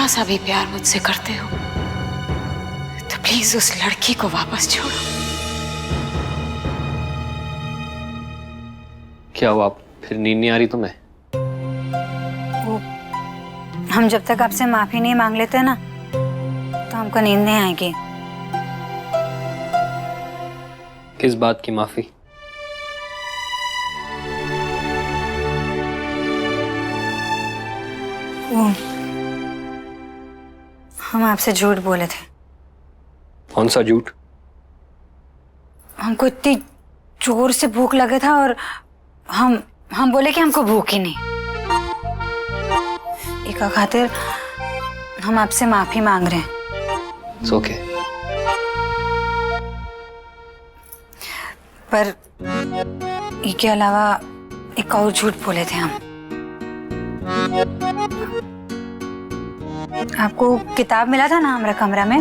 जरा सा भी प्यार मुझसे करते हो तो प्लीज उस लड़की को वापस छोड़ो। क्या हुआ, फिर नींद नहीं आ रही तुम्हें? वो हम जब तक आपसे माफी नहीं मांग लेते ना तो हमको नींद नहीं आएगी। किस बात की माफी? वो हम आपसे झूठ बोले थे। कौन सा झूठ? हमको इतनी जोर से भूख लगा था और हम बोले कि हमको भूख ही नहीं। एक खातिर हम आपसे माफी मांग रहे हैं। It's okay. पर इसके अलावा एक और झूठ बोले थे हम। आपको किताब मिला था ना हमारा कमरा में,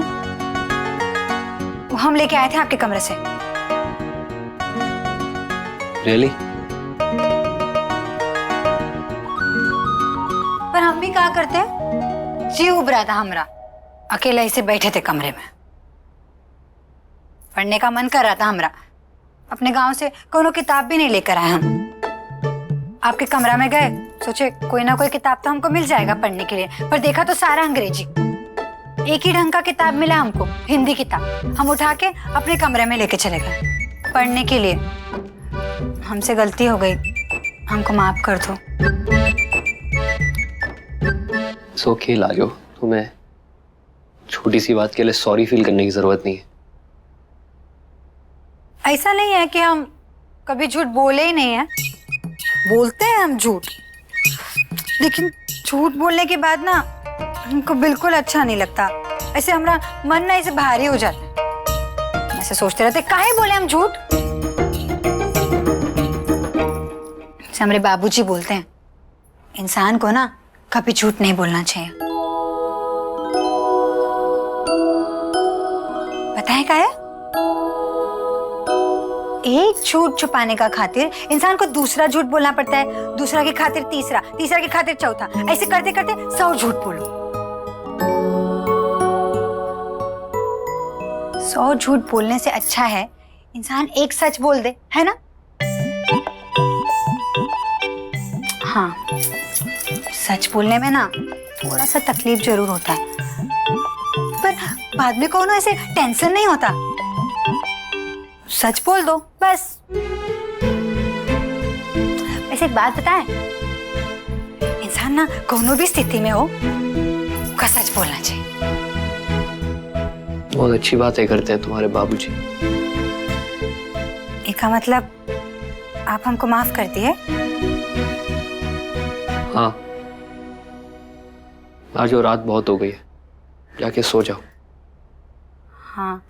वो हम लेके आए थे आपके कमरे से। Really? पर हम भी क्या करते, जी उब रहा था हमरा, अकेला ऐसे बैठे थे कमरे में, पढ़ने का मन कर रहा था हमरा। अपने गांव से कोनो किताब भी नहीं लेकर आए हम। आपके कमरा में गए, सोचे कोई ना कोई किताब तो हमको मिल जाएगा पढ़ने के लिए, पर देखा तो सारा अंग्रेजी। एक ही ढंग का किताब मिला हमको, हिंदी किताब। हम उठा के अपने कमरे में लेके चले गए पढ़ने के लिए। हमसे गलती हो गई, हमको माफ कर दो। It's okay लाजो, तुम्हें छोटी सी बात के लिए सॉरी फील करने की जरूरत नहीं है। ऐसा नहीं है कि हम कभी झूठ बोले ही नहीं है, बोलते हैं हम झूठ, लेकिन झूठ बोलने के बाद ना हमको बिल्कुल अच्छा नहीं लगता। ऐसे हमारा मन ना ऐसे भारी हो जाता है, ऐसे सोचते रहते काहे बोले हम झूठ। जैसे हमारे बाबूजी बोलते हैं, इंसान को ना कभी झूठ नहीं बोलना चाहिए। बताएं क्या है, एक झूठ छुपाने का खातिर इंसान को दूसरा झूठ बोलना पड़ता है, दूसरा की खातिर तीसरा, तीसरा की खातिर चौथा, ऐसे करते करते 100 झूठ बोलो। 100 झूठ बोलने से अच्छा है इंसान एक सच बोल दे, है ना? हाँ, सच बोलने में ना थोड़ा सा तकलीफ जरूर होता है, पर बाद में कोनो ऐसे टेंशन नहीं होता। सच बोल दो बस। ऐसे एक बात बताएं, इंसान ना कोनो भी स्थिति में हो उसका सच बोलना चाहिए। बहुत अच्छी बातें करते हैं तुम्हारे बाबूजी। इसका मतलब आप हमको माफ कर दिए? हाँ, आज वो रात बहुत हो गई है, जाके सो जाओ। हाँ,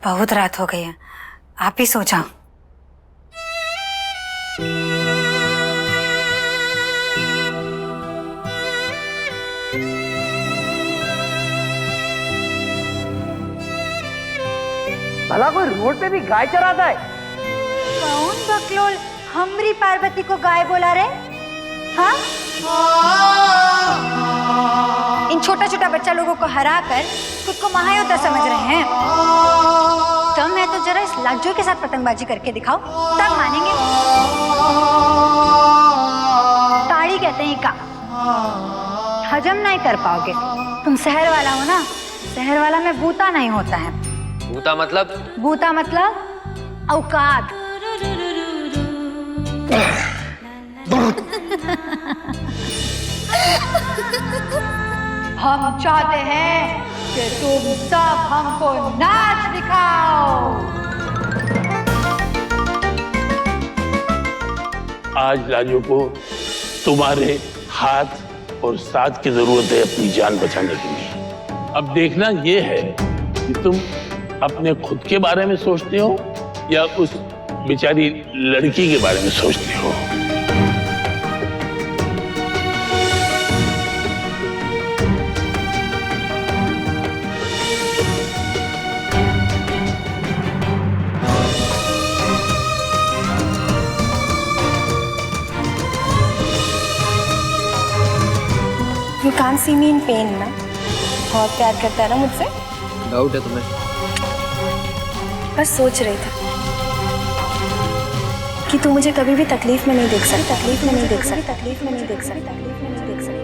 बहुत रात हो गई है, आप ही सो जाओ। भला कोई रोड पे भी गाय चराता है? कौन बकलोल हमरी पार्वती को गाय बोला रे? हाँ? इन छोटा छोटा बच्चा लोगों को हरा कर खुद को महायोद्धा समझ रहे हैं। तुम है तो जरा इस लाजो के साथ पतंगबाजी करके दिखाओ, तब मानेंगे। ताड़ी कहते हैं का, हजम नहीं कर पाओगे। तुम शहर वाला हो ना, शहर वाला में बूता नहीं होता है। बूता मतलब? बूता मतलब औकात। हम चाहते हैं कि तुम सब हमको नाच दिखाओ। आज लाजो को तुम्हारे हाथ और साथ की जरूरत है अपनी जान बचाने के लिए। अब देखना ये है कि तुम अपने खुद के बारे में सोचते हो या उस बेचारी लड़की के बारे में सोचते हो। You can't does he mean pen ना? बहुत प्यार करता है ना मुझसे? डाउट है तुम्हें? बस सोच रही थी कि तू मुझे कभी भी तकलीफ में नहीं देख सकती, तकलीफ में नहीं देख सकती, तकलीफ में नहीं देख सकती, तकलीफ में नहीं देख सकती।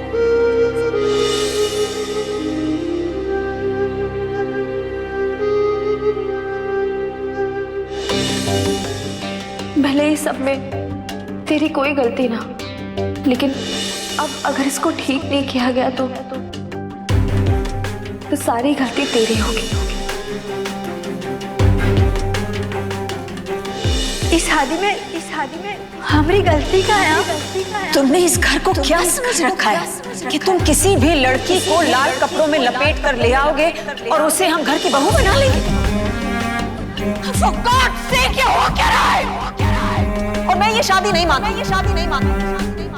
भले ही सब में तेरी कोई गलती ना, लेकिन अब अगर इसको ठीक नहीं किया गया तो सारी गलती तेरी होगी। इस शादी में हमारी गलती का है। तुमने इस घर को क्या समझ रखा है कि तुम किसी भी लड़की को लाल कपड़ों में लपेट कर ले आओगे और उसे हम घर की बहू बना लेंगे? For God's sake, ये हो क्या रहा है? और मैं ये शादी नहीं मानती।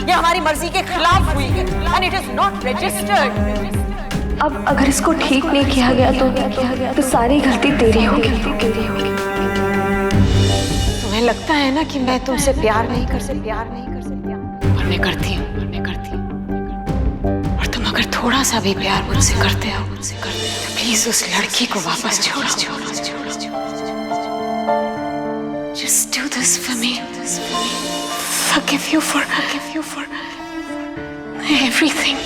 ये हमारी मर्जी के खिलाफ हुई है and it is not registered. अब अगर इसको ठीक नहीं किया गया तो सारी गलती तेरी होगी। तुम्हें लगता है ना कि मैं तुमसे प्यार नहीं कर सकती, और मैं करती हूँ। और तुम अगर थोड़ा सा भी प्यार मुझसे करते हो तो प्लीज उस लड़की को वापस छोड़ो। Just do this for me. Forgive you for everything.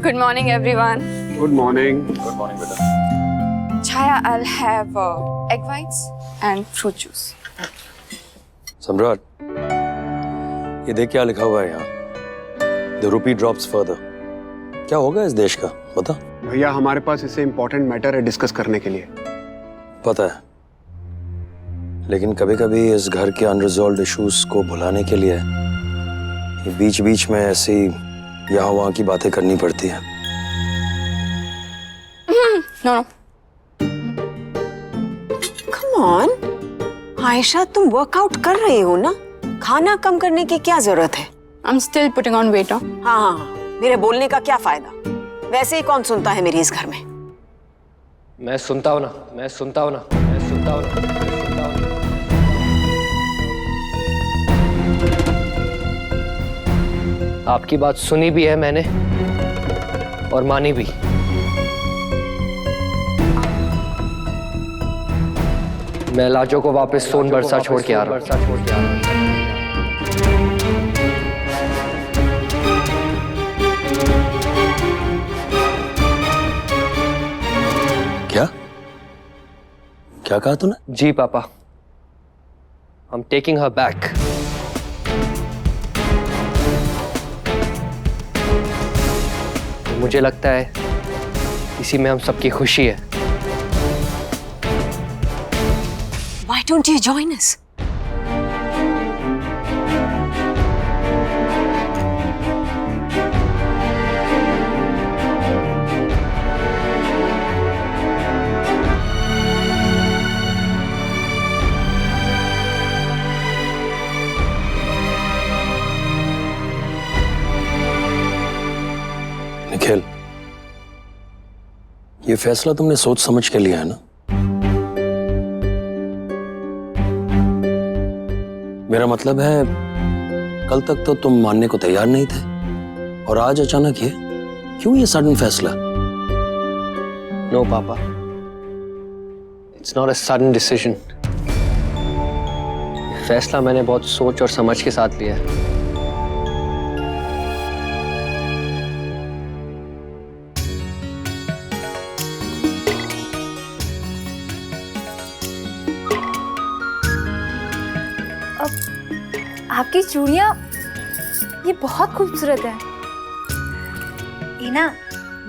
Good morning, everyone. Good morning. Chaya, I'll have egg whites and fruit juice. सम्राट, ये देख क्या लिखा हुआ है यहाँ? The rupee drops further. क्या होगा इस देश का? पता? भैया हमारे पास इससे इम्पोर्टेंट मैटर है डिस्कस करने के लिए। पता है, लेकिन कभी-कभी इस घर के अनरिजॉल्व्ड इश्यूज को भुलाने के लिए बीच-बीच में ऐसी यहाँ वहाँ की बातें करनी पड़ती है। No. Come on, आयशा, तुम वर्कआउट कर रहे हो ना? खाना कम करने की क्या जरूरत है? I'm still putting on weight. हाँ, मेरे बोलने का क्या फायदा? वैसे ही कौन सुनता है मेरी इस घर में? मैं सुनता हूँ ना। आपकी बात सुनी भी है मैंने और मानी भी। मैं लाजो को वापस सोन बरसा छोड़ के आ रहा हूँ। क्या कहा तूने? जी पापा, I'm taking her back. मुझे लगता है इसी में हम सबकी खुशी है। Why don't you join us? Nikhil, ये फैसला तुमने सोच समझ के लिया है ना? मेरा मतलब है, कल तक तो तुम मानने को तैयार नहीं थे और आज अचानक ये क्यों ये सडन फैसला? नो पापा, it's not a sudden decision. फैसला मैंने बहुत सोच और समझ के साथ लिया है। आपकी चूड़ियाँ ये बहुत खूबसूरत है। ये ना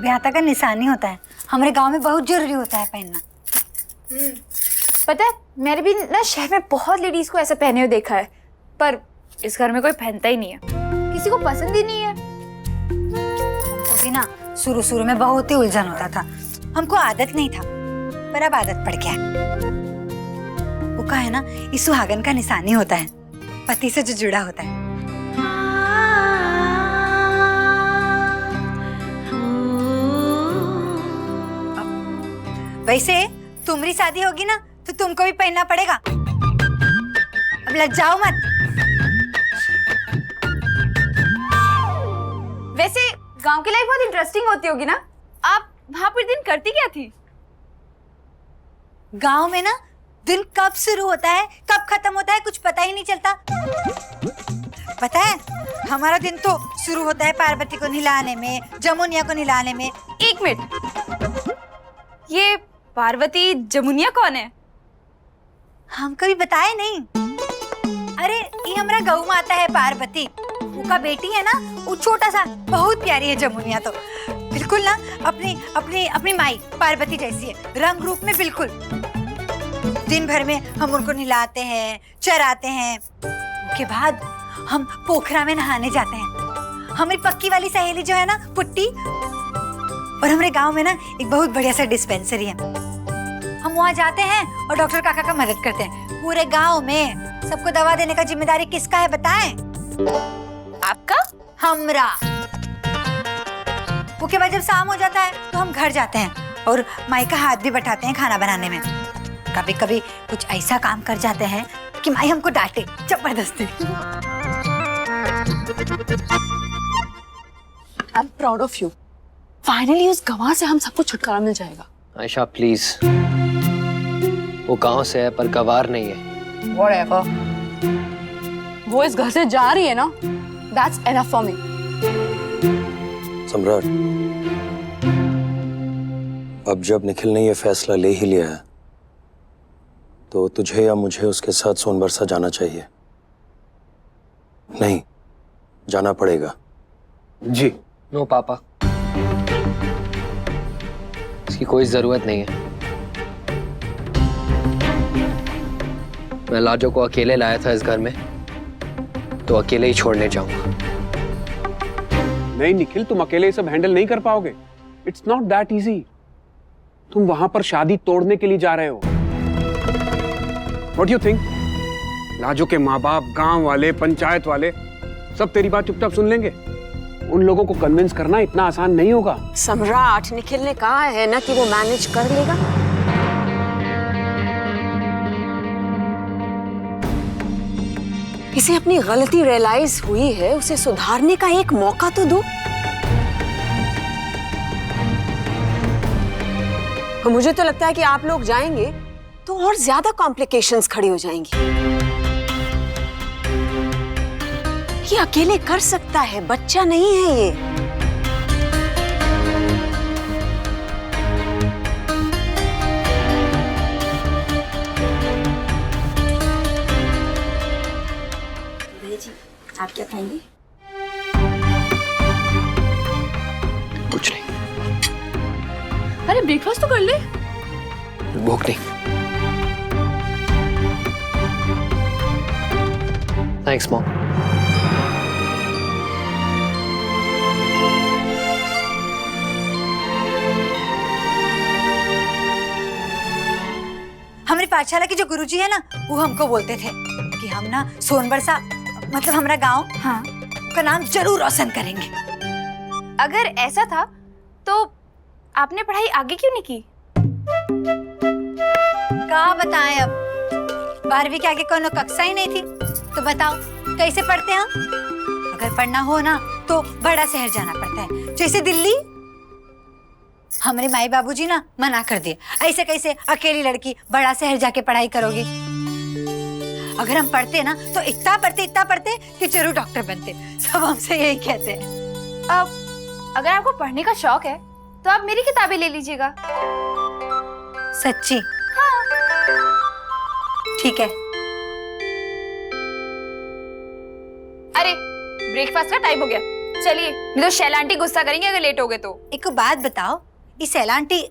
ब्याहता का निशानी होता है, हमारे गांव में बहुत जरूरी होता है पहनना। पता है, मैंने भी ना शहर में बहुत लेडीज को ऐसा पहने हुए देखा है, पर इस घर में कोई पहनता ही नहीं है, किसी को पसंद ही नहीं है। वो भी ना शुरू में बहुत ही उलझन होता था, हमको आदत नहीं था, पर अब आदत पड़ गया। वो का है ना, इस सुहागन का निशानी होता है, पति से जो जुड़ा होता है। वैसे तुम्हारी शादी होगी ना तो तुमको भी पहनना पड़ेगा। अब लग जाओ मत। वैसे गांव की लाइफ बहुत इंटरेस्टिंग होती होगी ना? आप वहां पर दिन करती क्या थी? गांव में ना दिन कब शुरू होता है कब खत्म होता है कुछ पता ही नहीं चलता। पता है हमारा दिन तो शुरू होता है पार्वती को नहलाने में, जमुनिया को नहलाने में। एक मिनट, ये पार्वती जमुनिया कौन है? हम कभी बताए नहीं। अरे ये हमारा गौ माता है पार्वती, उनका बेटी है ना, वो छोटा सा बहुत प्यारी है जमुनिया, तो बिल्कुल ना अपनी अपनी अपनी माई पार्वती जैसी है, रंग रूप में बिल्कुल। दिन भर में हम उनको नहलाते हैं, चराते हैं, उसके बाद हम पोखरा में नहाने जाते हैं। हमारी पक्की वाली सहेली जो है ना पुट्टी, और हमारे गांव में ना एक बहुत बढ़िया सा डिस्पेंसरी है, हम वहाँ जाते हैं और डॉक्टर काका का मदद करते हैं। पूरे गांव में सबको दवा देने का जिम्मेदारी किसका है बताएं? आपका? हमरा। उसके बाद जब शाम हो जाता है तो हम घर जाते हैं और माई का हाथ भी बटाते हैं खाना बनाने में। कभी कभी कुछ ऐसा काम कर जाते हैं कि माई हमको डांटे जबरदस्ती। I am proud of you. Finally उस गवाह से हम सबको छुटकारा मिल जाएगा। आयशा प्लीज, वो गांव से है पर गवार नहीं है। Whatever. वो इस घर से जा रही है ना, that's enough for me. सम्राट, अब जब निखिल ने ये फैसला ले ही लिया है तो तुझे या मुझे उसके साथ सोनबरसा जाना चाहिए। नहीं, जाना पड़ेगा। जी नो पापा, इसकी कोई जरूरत नहीं है। मैं लाजो को अकेले लाया था इस घर में, तो अकेले ही छोड़ने जाऊंगा। नहीं निखिल, तुम अकेले ये सब हैंडल नहीं कर पाओगे। It's not that easy. तुम वहां पर शादी तोड़ने के लिए जा रहे हो। What you think? लाजो के माँ बाप, गांव वाले, पंचायत वाले सब तेरी बात चुपचाप सुन लेंगे? उन लोगों को कन्विंस करना इतना आसान नहीं होगा। सम्राट, निखिल ने कहा है ना कि वो मैनेज कर लेगा। इसे अपनी गलती रियलाइज हुई है, उसे सुधारने का एक मौका तो दो। मुझे तो लगता है कि आप लोग जाएंगे तो और ज्यादा कॉम्प्लिकेशंस खड़ी हो जाएंगी। ये अकेले कर सकता है, बच्चा नहीं है ये। आप क्या खाएंगे? कुछ नहीं। अरे ब्रेकफास्ट तो कर ले। भूख नहीं। Thanks mom. हमारी पाठशाला के जो गुरुजी है ना, वो हमको बोलते थे कि हम ना सोनबरसा मतलब हमारा गांव, हाँ, का नाम जरूर रोशन करेंगे। अगर ऐसा था तो आपने पढ़ाई आगे क्यों नहीं की? क्या बताएं अब, 12वीं के आगे कोनो कक्षा ही नहीं थी, तो बताओ कैसे पढ़ते हम? अगर पढ़ना हो ना तो बड़ा शहर जाना पड़ता है, जैसे दिल्ली। हमारे माई बाबूजी ना मना कर दिए, ऐसे कैसे अकेली लड़की बड़ा शहर जाके पढ़ाई करोगी। अगर हम पढ़ते ना तो इतना पढ़ते कि जरूर डॉक्टर बनते। सब हमसे यही कहते हैं। अब अगर आपको पढ़ने का शौक है तो आप मेरी किताबें ले लीजिएगा। सच्ची? हाँ। ठीक है। अरे ब्रेकफास्ट का टाइम हो गया, चलिए, नहीं तो शैला आंटी गुस्सा करेंगे अगर लेट हो गए तो। एक बात बताओ, इस शैला आंटी,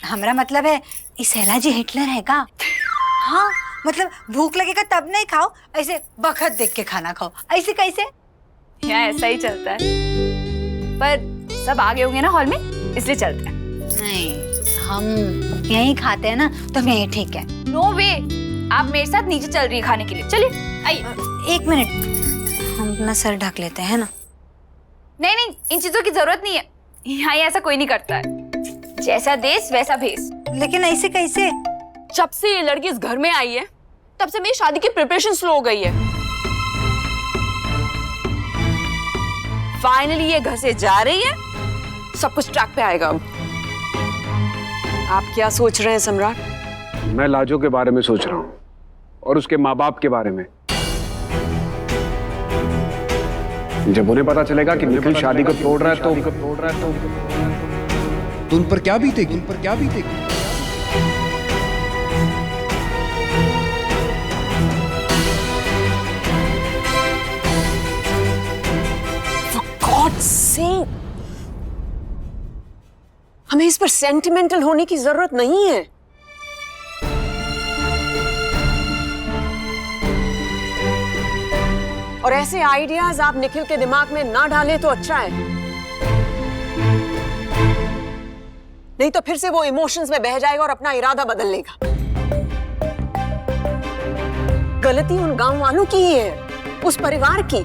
हमारा मतलब है इस शैला जी हिटलर है का? हाँ, मतलब भूख लगेगा तब नहीं खाओ, ऐसे बखत देख के खाना खाओ, ऐसे कैसे? यहाँ ऐसा ही चलता है, पर सब आ गए होंगे ना हॉल में, इसलिए चलते हैं। नहीं, हम यहीं खाते हैं ना, तो यहीं ठीक है। नो वे, आप मेरे साथ नीचे चल रही है खाने के लिए, चलिए आइए। 1 मिनट, हम अपना सर ढक लेते हैं ना। नहीं नहीं, इन चीजों की जरूरत नहीं है, यहाँ ऐसा कोई नहीं करता है। जैसा देश वैसा भेष। लेकिन ऐसे कैसे? जब से ये लड़की इस घर में आई है तब से मेरी शादी की प्रिपरेशन स्लो हो गई है। फाइनली ये घर से जा रही है, सब कुछ ट्रैक पे आएगा। अब आप क्या सोच रहे हैं सम्राट? मैं लाजो के बारे में सोच रहा हूँ और उसके माँ बाप के बारे में। जब उन्हें पता चलेगा कि निखिल शादी को तोड़ रहा है तो उन पर क्या बीतेगी? For God's sake! हमें इस पर सेंटिमेंटल होने की जरूरत नहीं है। और ऐसे आइडियाज आप निखिल के दिमाग में ना डालें तो अच्छा है, नहीं तो फिर से वो इमोशंस में बह जाएगा और अपना इरादा बदल लेगा। गलती उन गांव वालों की ही है, उस परिवार की।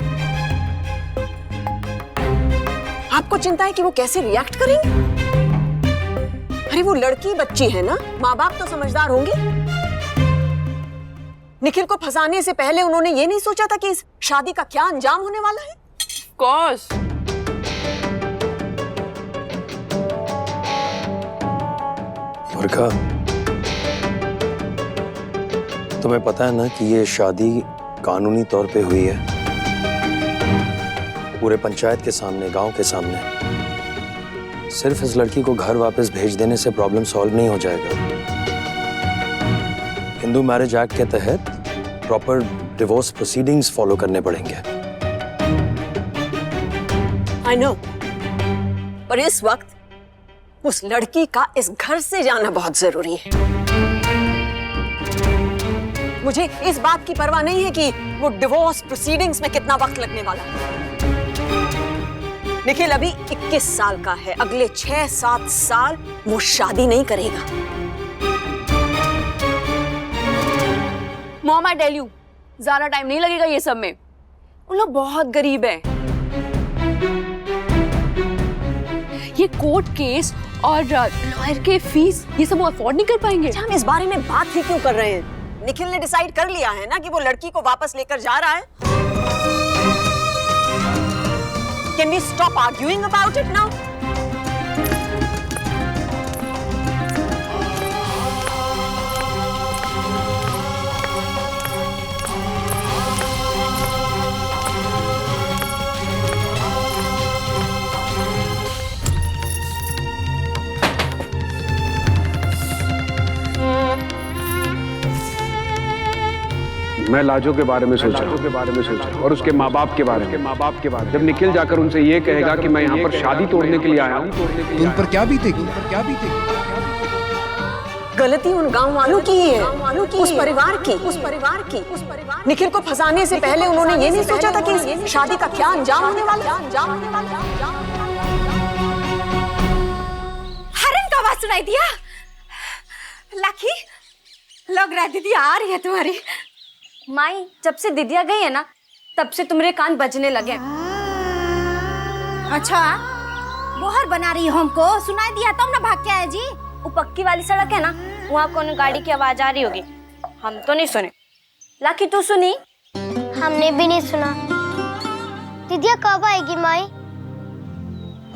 आपको चिंता है कि वो कैसे रिएक्ट करेंगे? अरे वो लड़की बच्ची है ना, माँ बाप तो समझदार होंगे। निखिल को फंसाने से पहले उन्होंने ये नहीं सोचा था कि इस शादी का क्या अंजाम होने वाला है? कोर्स मुर्गा, तुम्हें पता है ना कि ये शादी कानूनी तौर पे हुई है, पूरे पंचायत के सामने, गांव के सामने। सिर्फ इस लड़की को घर वापस भेज देने से प्रॉब्लम सॉल्व नहीं हो जाएगा। हिंदू मैरिज एक्ट के तहत प्रॉपर डिवोर्स प्रोसीडिंग्स फॉलो करने पड़ेंगे। I know, पर इस वक्त उस लड़की का इस घर से जाना बहुत जरूरी है। मुझे इस बात की परवाह नहीं है कि वो डिवोर्स प्रोसीडिंग्स में कितना वक्त लगने वाला है। निखिल अभी 21 साल का है, अगले 6-7 साल वो शादी नहीं करेगा। मॉम, आई टेल यू, ज्यादा टाइम नहीं लगेगा ये सब में। उन लोग बहुत गरीब हैं। ये कोर्ट केस और लॉयर के फीस ये सब वो अफोर्ड नहीं कर पाएंगे। हम इस बारे में बात ही क्यों कर रहे हैं? निखिल ने डिसाइड कर लिया है ना कि वो लड़की को वापस लेकर जा रहा है। Can we stop arguing about it now? मैं लाजो के बारे में सोच रहा हूँ और उसके माँ बाप के बारे में। जब निखिल जाकर उनसे ये कहेगा कि मैं यहाँ पर शादी तोड़ने के लिए आया हूँ, उन पर क्या बीतेगी? गलती उन गांव वालों की ही है, उस परिवार की। निखिल को फंसाने से पहले उन्होंने ये नहीं सोचा था कि इस शादी का क्या अंजाम होने वाला है। हरन का आवाज सुनाई दिया। लाखी, लग रहा है दीदी आ रही है तुम्हारी। माई, जब से दीदिया गई है ना तब से तुम्हारे कान बजने लगे। अच्छा, बोहर बना रही हो हमको, सुनाई दिया तब ना भाग के आए जी। वो पक्की वाली सड़क है ना, वहाँ कौन गाड़ी की आवाज आ रही होगी। हम तो नहीं सुने। लाकी, तू सुनी? हमने भी नहीं सुना। दीदिया कब आएगी माई?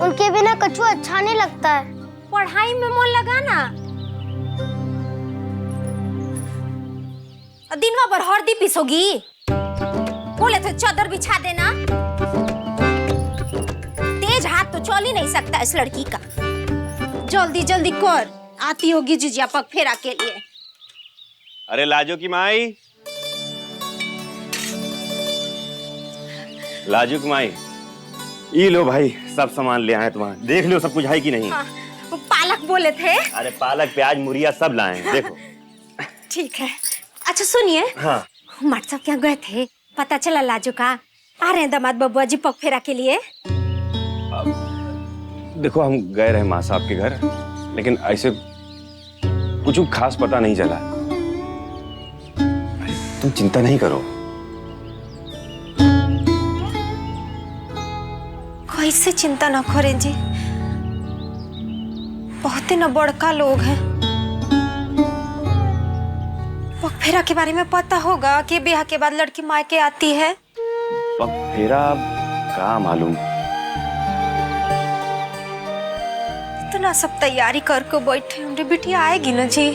उनके बिना कछुआ अच्छा नहीं लगता है। पढ़ाई में मन लगाना। दिनवा भर हरदी पिसोगी। बोले थे चादर बिछा देना। तेज हाथ तो चल ही नहीं सकता इस लड़की का। जल्दी जल्दी कर, आती होगी जिजिया पग फेरा के लिए। अरे लाजो की माई, लाजो की माई, ये लो भाई, सब सामान ले आए तुम्हारे। देख लो सब कुछ है कि नहीं। हाँ, पालक बोले थे। अरे पालक, प्याज, मुरिया सब लाए हैं, देखो। ठीक है। अच्छा सुनिए, हाँ, मट साहब क्या गए थे? पता चला लाजो का आ रहे हैं दामाद बबुआ जी पग फेरा के लिए। देखो हम गए रहे माँ साहब के घर, लेकिन ऐसे कुछ खास पता नहीं चला। तुम चिंता नहीं करो। कैसे चिंता न करें जी, बहुत ही न बड़का लोग हैं। पग फेरा के बारे में पता होगा कि ब्याह के बाद लड़की मायके आती है? पग फेरा का मालूम। इतना सब तैयारी करके बैठे, हमरे बिटिया आएगी ना जी?